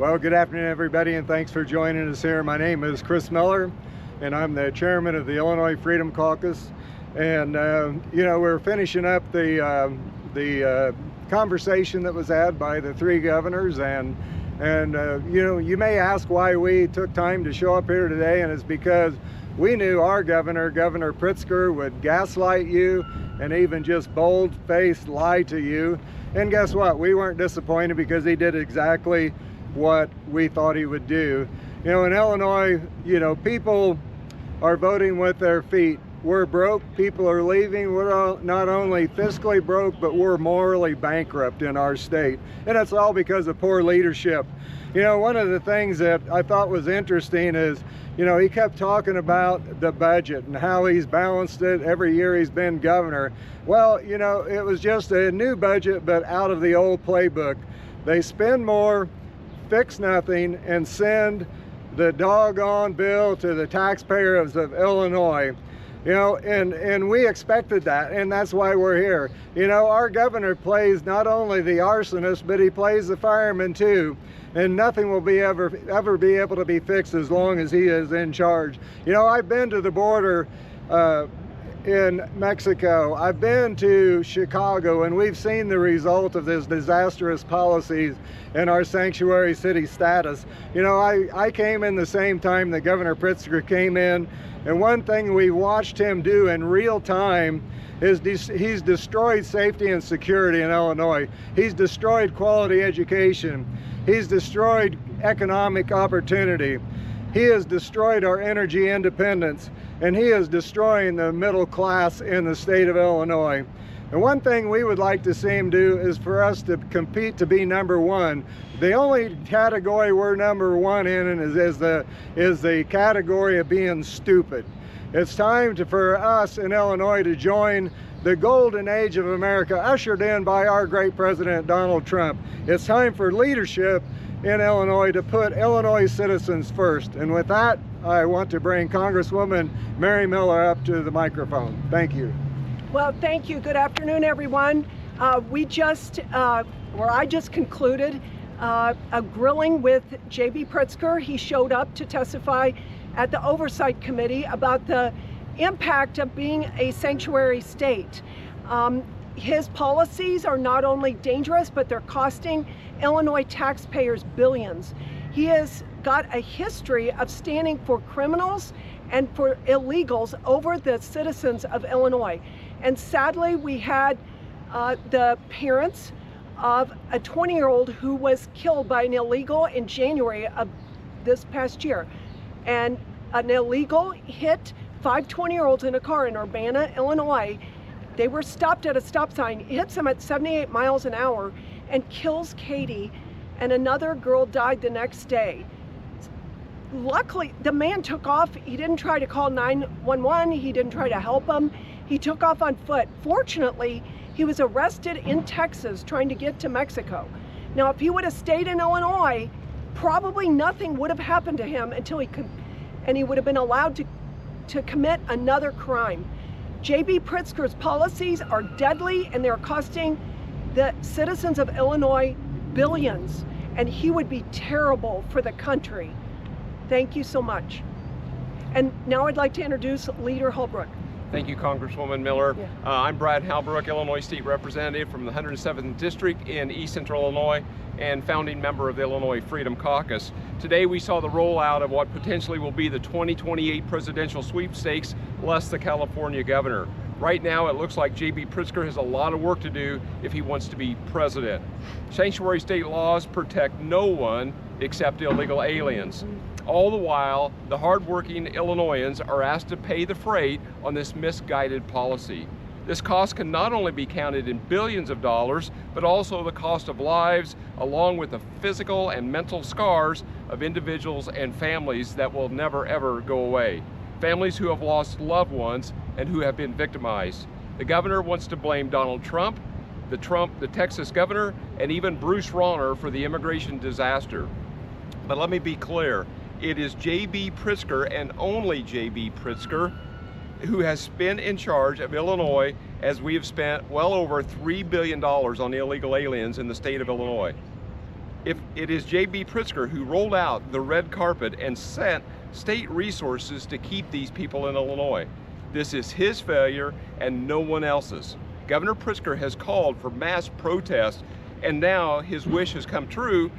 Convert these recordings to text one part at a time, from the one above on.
Well, good afternoon, everybody, and thanks for joining us here. My name is Chris Miller, and I'm the chairman of the Illinois Freedom Caucus. And we're finishing up the conversation that was had by the three governors, and you may ask why we took time to show up here today, and it's because we knew our Governor Pritzker, would gaslight you and even just bold-faced lie to you. And guess what? We weren't disappointed because he did exactly what we thought he would do. In Illinois, people are voting with their feet. We're broke, people are leaving. We're not only fiscally broke, but we're morally bankrupt in our state. And it's all because of poor leadership. One of the things that I thought was interesting is, he kept talking about the budget and how he's balanced it every year he's been governor. Well, it was just a new budget, but out of the old playbook. They spend more, fix nothing, and send the doggone bill to the taxpayers of Illinois. And we expected that, and that's why we're here. Our governor plays not only the arsonist, but he plays the fireman too. And nothing will ever be able to be fixed as long as he is in charge. I've been to the border in Mexico. I've been to Chicago, and we've seen the result of this disastrous policies in our sanctuary city status. I came in the same time that Governor Pritzker came in, and one thing we watched him do in real time is he's destroyed safety and security in Illinois. He's destroyed quality education. He's destroyed economic opportunity. He has destroyed our energy independence, and he is destroying the middle class in the state of Illinois. And one thing we would like to see him do is for us to compete to be number one. The only category we're number one in is the category of being stupid. It's time for us in Illinois to join the golden age of America, ushered in by our great president, Donald Trump. It's time for leadership in Illinois to put Illinois citizens first. And with that, I want to bring Congresswoman Mary Miller up to the microphone. Thank you. Well, thank you. Good afternoon, everyone. I just concluded a grilling with JB Pritzker. He showed up to testify at the Oversight Committee about the impact of being a sanctuary state. His policies are not only dangerous, but they're costing Illinois taxpayers billions. He has got a history of standing for criminals and for illegals over the citizens of Illinois. And sadly, we had the parents of a 20-year-old who was killed by an illegal in January of this past year. And an illegal hit 5 20-year-olds in a car in Urbana, Illinois. They were stopped at a stop sign, hits them at 78 miles an hour, and kills Katie, and another girl died the next day. Luckily, the man took off. He didn't try to call 911. He didn't try to help him. He took off on foot. Fortunately, he was arrested in Texas trying to get to Mexico. Now, if he would have stayed in Illinois, probably nothing would have happened to him until he would have been allowed to commit another crime. JB Pritzker's policies are deadly, and they're costing the citizens of Illinois billions, and he would be terrible for the country. Thank you so much. And now I'd like to introduce Leader Holbrook. Thank you, Congresswoman Miller. Yeah. I'm Brad Halbrook, Illinois State Representative from the 107th District in East Central Illinois and founding member of the Illinois Freedom Caucus. Today we saw the rollout of what potentially will be the 2028 presidential sweepstakes, less the California governor. Right now it looks like JB Pritzker has a lot of work to do if he wants to be president. Sanctuary state laws protect no one except illegal aliens. All the while, the hardworking Illinoisans are asked to pay the freight on this misguided policy. This cost can not only be counted in billions of dollars, but also the cost of lives, along with the physical and mental scars of individuals and families that will never ever go away. Families who have lost loved ones and who have been victimized. The governor wants to blame Donald Trump, the Texas governor, and even Bruce Rauner for the immigration disaster. But let me be clear. It is JB Pritzker and only JB Pritzker who has been in charge of Illinois, as we have spent well over $3 billion on illegal aliens in the state of Illinois. If it is JB Pritzker who rolled out the red carpet and sent state resources to keep these people in Illinois. This is his failure and no one else's. Governor Pritzker has called for mass protests, and now his wish has come true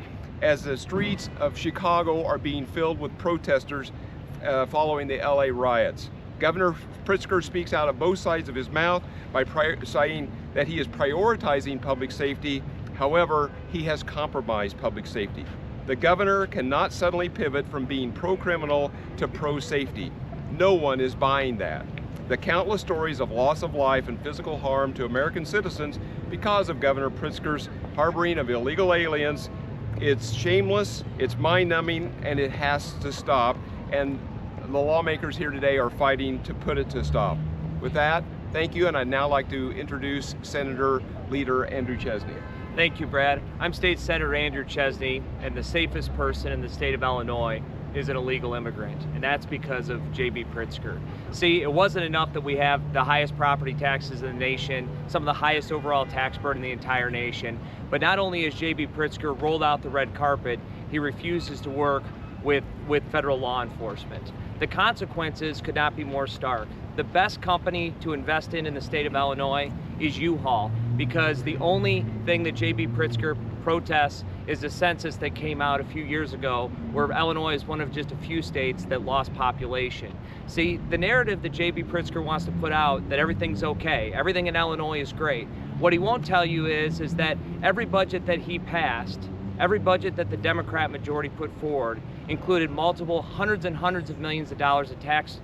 as the streets of Chicago are being filled with protesters following the LA riots. Governor Pritzker speaks out of both sides of his mouth by saying that he is prioritizing public safety. However, he has compromised public safety. The governor cannot suddenly pivot from being pro-criminal to pro-safety. No one is buying that. The countless stories of loss of life and physical harm to American citizens because of Governor Pritzker's harboring of illegal aliens, it's shameless, it's mind-numbing, and it has to stop. And the lawmakers here today are fighting to put it to stop. With that, thank you, and I'd now like to introduce Senator Leader Andrew Chesney. Thank you, Brad. I'm State Senator Andrew Chesney, and the safest person in the state of Illinois is an illegal immigrant, and that's because of JB Pritzker. See, it wasn't enough that we have the highest property taxes in the nation, some of the highest overall tax burden in the entire nation, but not only has JB Pritzker rolled out the red carpet, he refuses to work with federal law enforcement. The consequences could not be more stark. The best company to invest in the state of Illinois is U-Haul, because the only thing that JB Pritzker protests is the census that came out a few years ago, where Illinois is one of just a few states that lost population. See, the narrative that JB Pritzker wants to put out, that everything's okay, everything in Illinois is great, what he won't tell you is that every budget that he passed, every budget that the Democrat majority put forward, included multiple hundreds and hundreds of millions of dollars of tax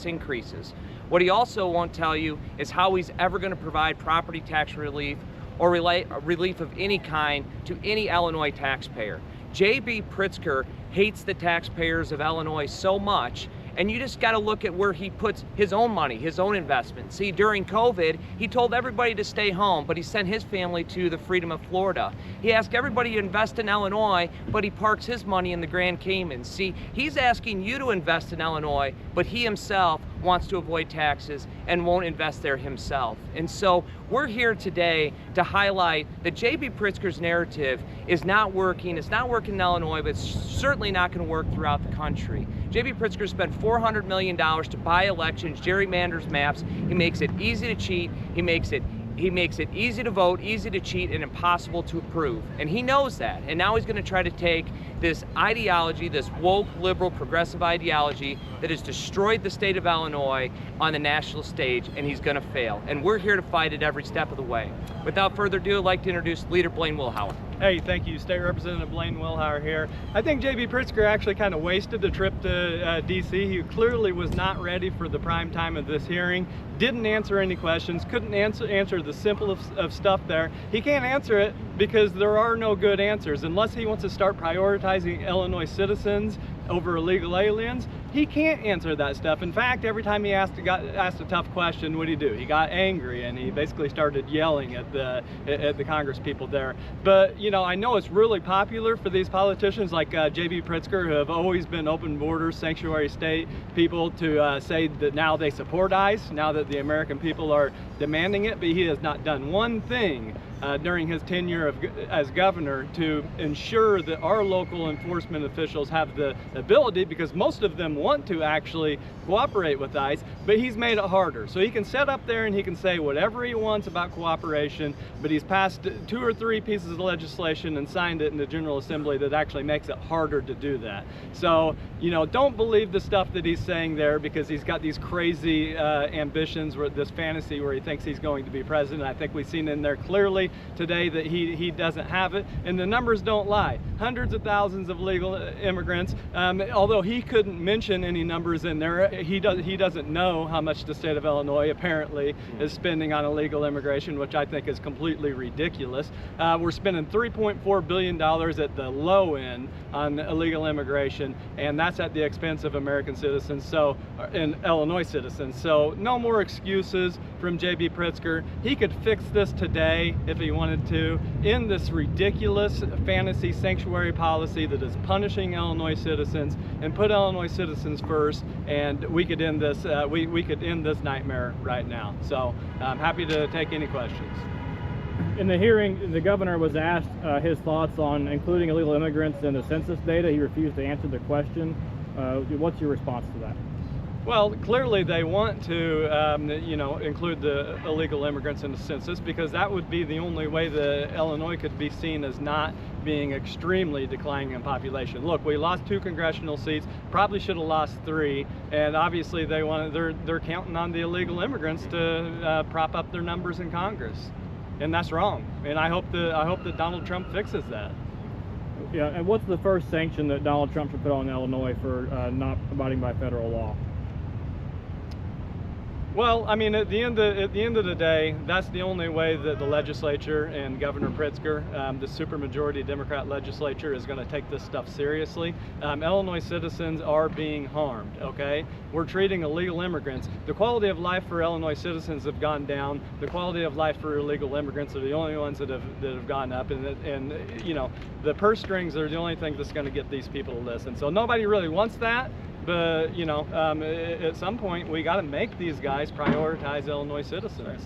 increases. What he also won't tell you is how he's ever going to provide property tax relief or relief of any kind to any Illinois taxpayer. JB Pritzker hates the taxpayers of Illinois so much, and you just got to look at where he puts his own money, his own investment. See, during COVID, he told everybody to stay home, but he sent his family to the Freedom of Florida. He asked everybody to invest in Illinois, but he parks his money in the Grand Caymans. See, he's asking you to invest in Illinois, but he himself wants to avoid taxes and won't invest there himself. And so we're here today to highlight that JB Pritzker's narrative is not working. It's not working in Illinois, but it's certainly not going to work throughout the country. JB Pritzker spent $400 million to buy elections, gerrymanders maps. He makes it easy to cheat. He makes it easy to vote, easy to cheat, and impossible to approve. And he knows that. And now he's going to try to take this ideology, this woke, liberal, progressive ideology that has destroyed the state of Illinois on the national stage, and he's going to fail. And we're here to fight it every step of the way. Without further ado, I'd like to introduce Leader Blaine Wilhauer. Hey, thank you. State Representative Blaine Wilhauer here. I think JB Pritzker actually kind of wasted the trip to D.C. He clearly was not ready for the prime time of this hearing, didn't answer any questions, couldn't answer the simplest of stuff there. He can't answer it because there are no good answers. Unless he wants to start prioritizing Illinois citizens over illegal aliens, he can't answer that stuff. In fact, every time he got asked a tough question, what did he do? He got angry and he basically started yelling at the Congress people there. But you know, I know it's really popular for these politicians like JB Pritzker, who have always been open borders, sanctuary state people, to say that now they support ICE, now that the American people are demanding it, but he has not done one thing during his tenure as governor to ensure that our local enforcement officials have the ability, because most of them want to actually cooperate with ICE, but he's made it harder. So he can sit up there and he can say whatever he wants about cooperation, but he's passed 2 or 3 pieces of legislation and signed it in the General Assembly that actually makes it harder to do that. So, you know, don't believe the stuff that he's saying there, because he's got these crazy ambitions, this fantasy where he thinks he's going to be president. I think we've seen in there clearly today that he doesn't have it, and the numbers don't lie. Hundreds of thousands of legal immigrants, although he couldn't mention any numbers in there. He doesn't know how much the state of Illinois apparently is spending on illegal immigration, which I think is completely ridiculous. We're spending $3.4 billion at the low end on illegal immigration, and that's at the expense of American citizens, and Illinois citizens. So no more excuses from JB Pritzker. He could fix this today if he wanted to, in this ridiculous fantasy sanctuary policy that is punishing Illinois citizens, and put Illinois citizens first, and we could end this we could end this nightmare right now. So I'm happy to take any questions. In the hearing, the governor was asked his thoughts on including illegal immigrants in the census data. He refused to answer the question. What's your response to that? Well, clearly they want to, include the illegal immigrants in the census, because that would be the only way that Illinois could be seen as not being extremely declining in population. Look, we lost 2 congressional seats, probably should have lost 3, and obviously they're counting on the illegal immigrants to prop up their numbers in Congress, and that's wrong. And I hope that Donald Trump fixes that. Yeah, and what's the first sanction that Donald Trump should put on Illinois for not abiding by federal law? Well, I mean, at the end of the day, that's the only way that the legislature and Governor Pritzker, the supermajority Democrat legislature, is going to take this stuff seriously. Illinois citizens are being harmed, okay? We're treating illegal immigrants. The quality of life for Illinois citizens have gone down. The quality of life for illegal immigrants are the only ones that have gone up. And you know, the purse strings are the only thing that's going to get these people to listen. So nobody really wants that. But, you know, at some point we got to make these guys prioritize Illinois citizens.